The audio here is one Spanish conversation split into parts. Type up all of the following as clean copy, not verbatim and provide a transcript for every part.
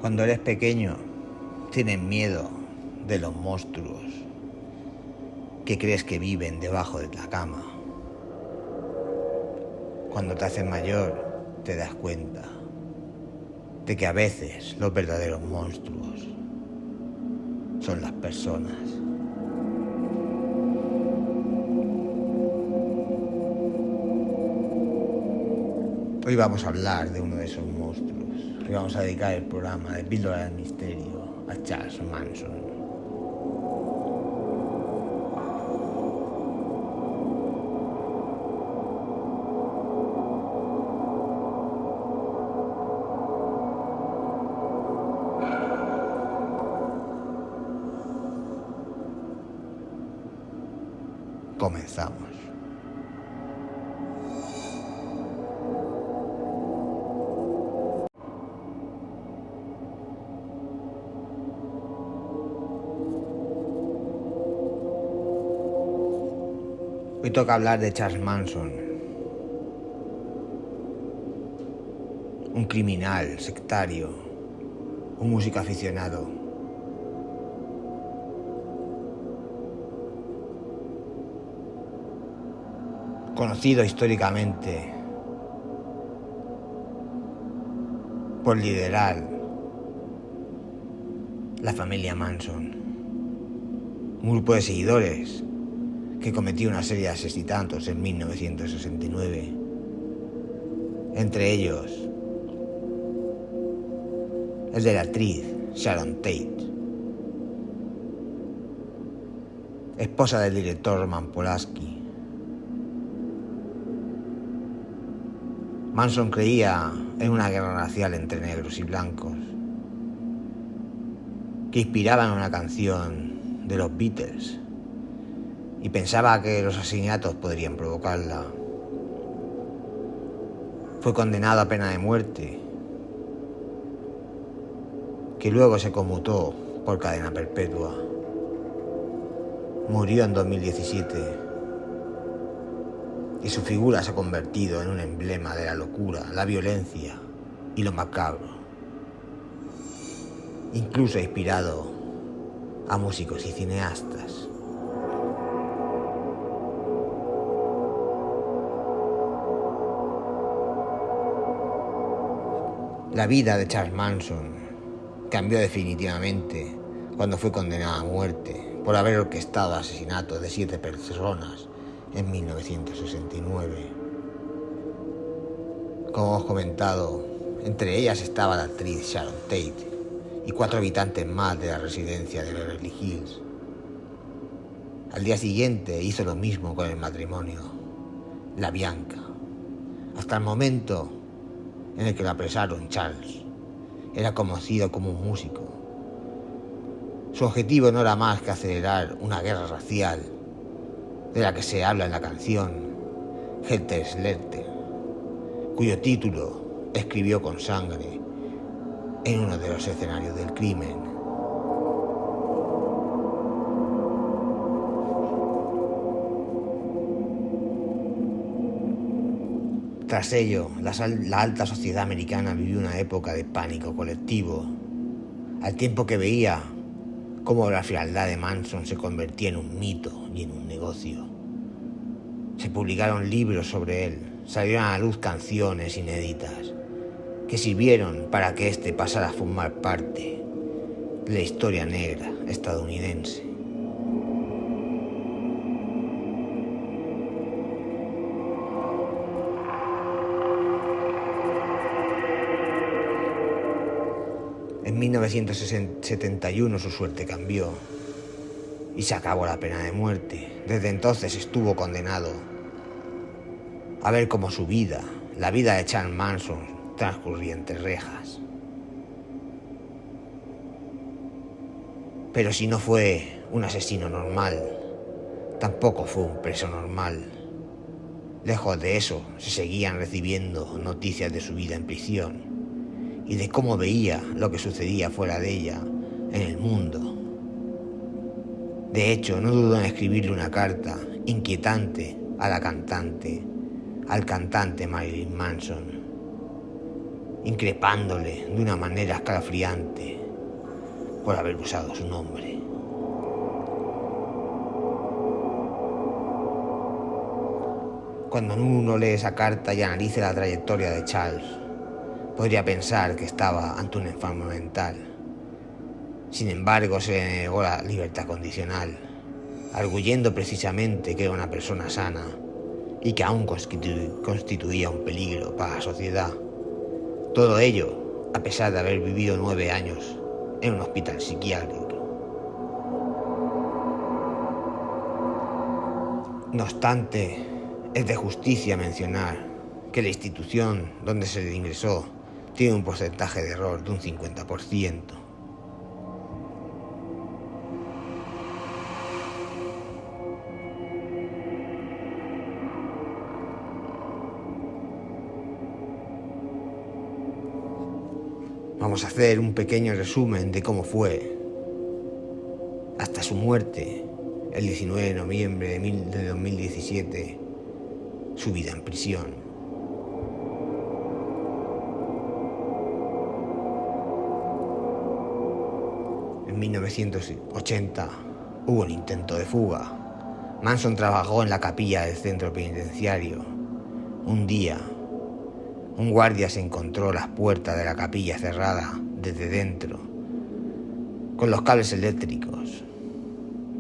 Cuando eres pequeño, tienes miedo de los monstruos que crees que viven debajo de la cama. Cuando te haces mayor, te das cuenta de que a veces los verdaderos monstruos son las personas. Hoy vamos a hablar de uno de esos monstruos. Hoy vamos a dedicar el programa de Píldora del Misterio a Charles Manson. Comenzamos. Hoy toca hablar de Charles Manson, un criminal, sectario, un músico aficionado. Conocido históricamente por liderar la familia Manson, un grupo de seguidores que cometió una serie de asesinatos en 1969, entre ellos el de la actriz Sharon Tate, esposa del director Roman Polanski. Manson creía en una guerra racial entre negros y blancos, que inspiraba en una canción de los Beatles, y pensaba que los asesinatos podrían provocarla. Fue condenado a pena de muerte, que luego se conmutó por cadena perpetua. Murió en 2017. Y su figura se ha convertido en un emblema de la locura, la violencia y lo macabro. Incluso ha inspirado a músicos y cineastas. La vida de Charles Manson cambió definitivamente cuando fue condenado a muerte por haber orquestado asesinatos de 7 personas en 1969. Como hemos comentado, entre ellas estaba la actriz Sharon Tate y 4 habitantes más de la residencia de Beverly Hills. Al día siguiente hizo lo mismo con el matrimonio, la Bianca. Hasta el momento en el que lo apresaron, Charles era conocido como un músico. Su objetivo no era más que acelerar una guerra racial de la que se habla en la canción Helter Skelter, cuyo título escribió con sangre en uno de los escenarios del crimen. Tras ello, la alta sociedad americana vivió una época de pánico colectivo, al tiempo que veía cómo la frialdad de Manson se convertía en un mito y en un negocio. Se publicaron libros sobre él, salieron a la luz canciones inéditas que sirvieron para que éste pasara a formar parte de la historia negra estadounidense. En 1971 su suerte cambió y se acabó la pena de muerte. Desde entonces estuvo condenado a ver cómo su vida, la vida de Charles Manson, transcurría entre rejas. Pero si no fue un asesino normal, tampoco fue un preso normal. Lejos de eso, se seguían recibiendo noticias de su vida en prisión y de cómo veía lo que sucedía fuera de ella, en el mundo. De hecho, no dudó en escribirle una carta inquietante al cantante Marilyn Manson, increpándole de una manera escalofriante por haber usado su nombre. Cuando uno lee esa carta y analiza la trayectoria de Charles, podría pensar que estaba ante un enfermo mental. Sin embargo, se le negó la libertad condicional, arguyendo precisamente que era una persona sana y que aún constituía un peligro para la sociedad. Todo ello a pesar de haber vivido 9 años en un hospital psiquiátrico. No obstante, es de justicia mencionar que la institución donde se le ingresó tiene un porcentaje de error de un 50%. Vamos a hacer un pequeño resumen de cómo fue hasta su muerte el 19 de noviembre de 2017, su vida en prisión. En 1980 hubo un intento de fuga. Manson trabajó en la capilla del centro penitenciario. Un día, un guardia se encontró las puertas de la capilla cerradas desde dentro, con los cables eléctricos.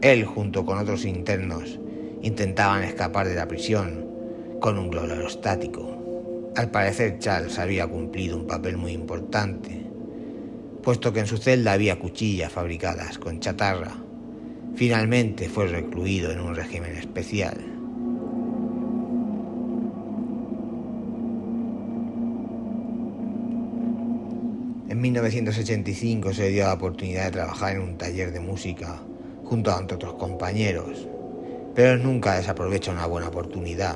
Él, junto con otros internos, intentaban escapar de la prisión con un globo aerostático. Al parecer, Charles había cumplido un papel muy importante, puesto que en su celda había cuchillas fabricadas con chatarra. Finalmente fue recluido en un régimen especial. En 1985 se le dio la oportunidad de trabajar en un taller de música junto a otros compañeros, pero él nunca desaprovechó una buena oportunidad.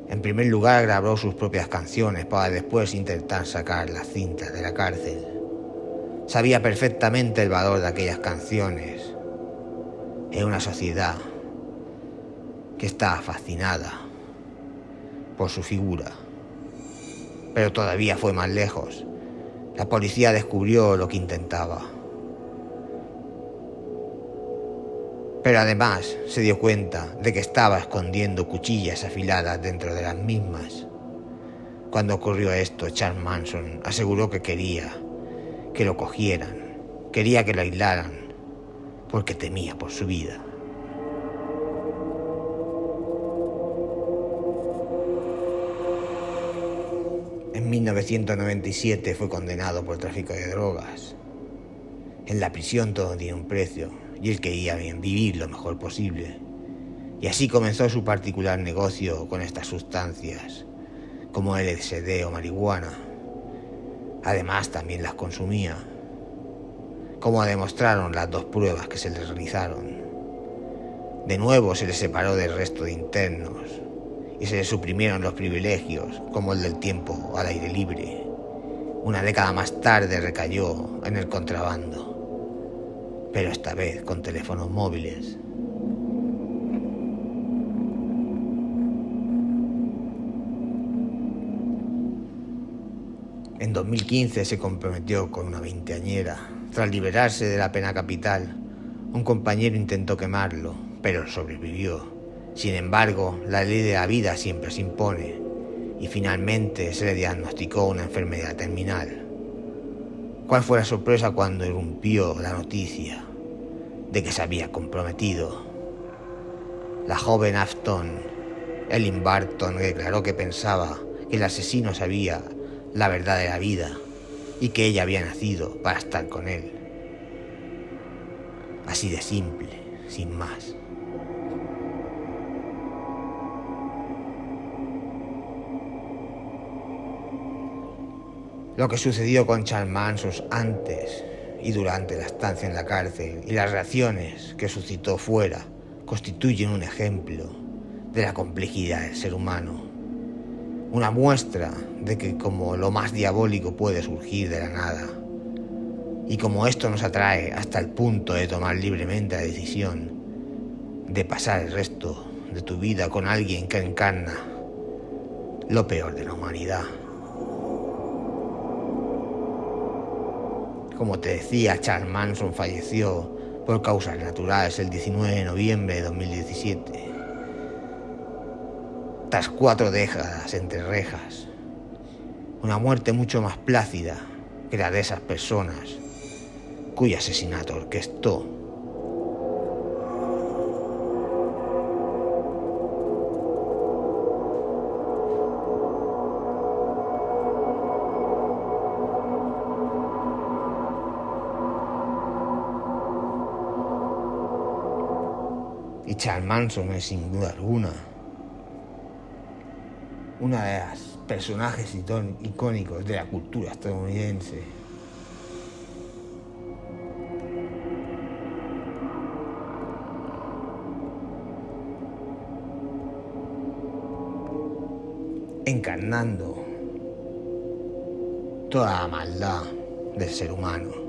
En primer lugar, grabó sus propias canciones para después intentar sacar las cintas de la cárcel. Sabía perfectamente el valor de aquellas canciones en una sociedad que estaba fascinada por su figura. Pero todavía fue más lejos. La policía descubrió lo que intentaba. Pero además se dio cuenta de que estaba escondiendo cuchillas afiladas dentro de las mismas. Cuando ocurrió esto, Charles Manson aseguró que quería que lo cogieran, quería que lo aislaran, porque temía por su vida. En 1997 fue condenado por tráfico de drogas. En la prisión todo tiene un precio y él quería vivir lo mejor posible. Y así comenzó su particular negocio con estas sustancias, como LSD o marihuana. Además también las consumía, como demostraron las 2 pruebas que se le realizaron. De nuevo se le separó del resto de internos y se le suprimieron los privilegios, como el del tiempo al aire libre. Una década más tarde recayó en el contrabando, pero esta vez con teléfonos móviles. En 2015 se comprometió con una veinteañera. Tras liberarse de la pena capital, un compañero intentó quemarlo, pero sobrevivió. Sin embargo, la ley de la vida siempre se impone, y finalmente se le diagnosticó una enfermedad terminal. ¿Cuál fue la sorpresa cuando irrumpió la noticia de que se había comprometido? La joven Afton, Ellen Barton, declaró que pensaba que el asesino sabía la verdad de la vida y que ella había nacido para estar con él. Así de simple, sin más. Lo que sucedió con Charles Manson antes y durante la estancia en la cárcel y las reacciones que suscitó fuera constituyen un ejemplo de la complejidad del ser humano. Una muestra de que como lo más diabólico puede surgir de la nada, y como esto nos atrae hasta el punto de tomar libremente la decisión de pasar el resto de tu vida con alguien que encarna lo peor de la humanidad. Como te decía, Charles Manson falleció por causas naturales el 19 de noviembre de 2017. Tras 4 décadas entre rejas. Una muerte mucho más plácida que la de esas personas cuyo asesinato orquestó. Y Charles Manson es sin duda alguna una de las personajes icónicos de la cultura estadounidense. Encarnando toda la maldad del ser humano.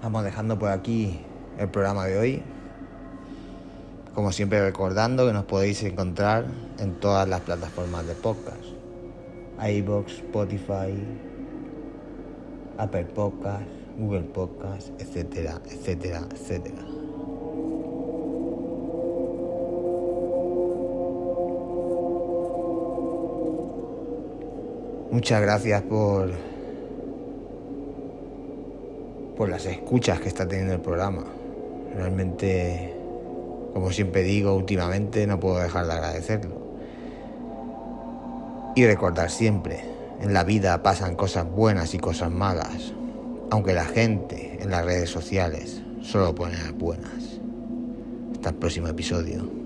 Vamos dejando por aquí el programa de hoy. Como siempre, recordando que nos podéis encontrar en todas las plataformas de podcast: iVoox, Spotify, Apple Podcast, Google Podcast, etcétera, etcétera, etcétera. Muchas gracias por las escuchas que está teniendo el programa. Realmente, como siempre digo, últimamente no puedo dejar de agradecerlo. Y recordar siempre, en la vida pasan cosas buenas y cosas malas, aunque la gente en las redes sociales solo pone las buenas. Hasta el próximo episodio.